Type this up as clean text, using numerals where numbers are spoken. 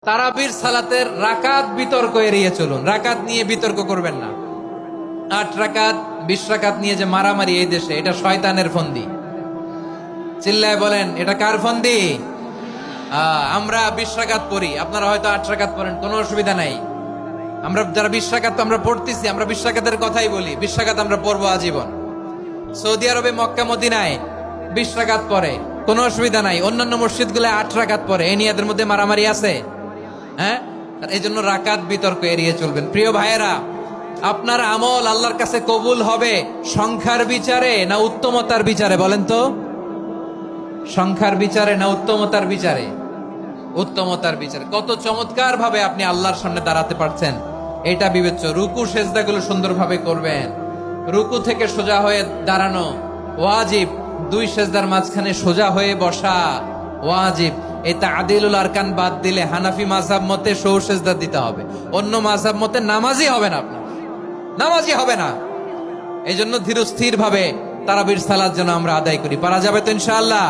তারাবির সালাতের রাকাত বিতর্ক এড়িয়ে চলুন। রাকাত নিয়ে বিতর্ক করবেন না। 8 রাকাত 20 রাকাত নিয়ে যে মারামারি এই দেশে, এটা শয়তানের ফন্দি। চিল্লায় বলেন, এটা কার ফন্দি? আমরা 20 রাকাত পড়ি, আপনারা হয়তো 8 রাকাত পড়েন, কোনো অসুবিধা নাই। আমরা যারা 20 রাকাত তো আমরা পড়তেছি, আমরা 20 রাকাতের কথাই বলি। 20 রাকাত আমরা পড়বো আজীবন। সৌদি আরবে মক্কা মদিনায় 20 রাকাত পড়ে, কোনো অসুবিধা নাই। অন্যান্য মসজিদ গুলো 8 রাকাত পড়ে, এই নিয়ে এদের মধ্যে মারামারি আছে? হ্যাঁ, এই জন্য রাকাত বিতর্ক এড়িয়ে চলবেন। প্রিয় ভাইয়েরা, আপনার আমল আল্লাহর কাছে কবুল হবে সংখ্যার বিচারে না উত্তমতার বিচারে? বলেন তো, সংখ্যার বিচারে না উত্তমতার বিচারে? উত্তমতার বিচারে। কত চমৎকার ভাবে আপনি আল্লাহর সামনে দাঁড়াতে পারছেন, এটা বিবেচ্য। রুকু সেজদাগুলো সুন্দরভাবে করবেন। রুকু থেকে সোজা হয়ে দাঁড়ানো ওয়াজিব, 2 সেজদার মাঝখানে সোজা হয়ে বসা ওয়াজিব। এই তা'দীলুল আরকান বাদ দিলে হানাফি মাযহাব মতে সৌ সেজদা দিতে হবে। অন্য মাযহাব মতে নামাজই হবে না, আপনার নামাজই হবে না। এই জন্য ধীর স্থির ভাবে তারাবির সালাত যেন আমরা আদায় করি। পারা যাবে তো ইনশাআল্লাহ?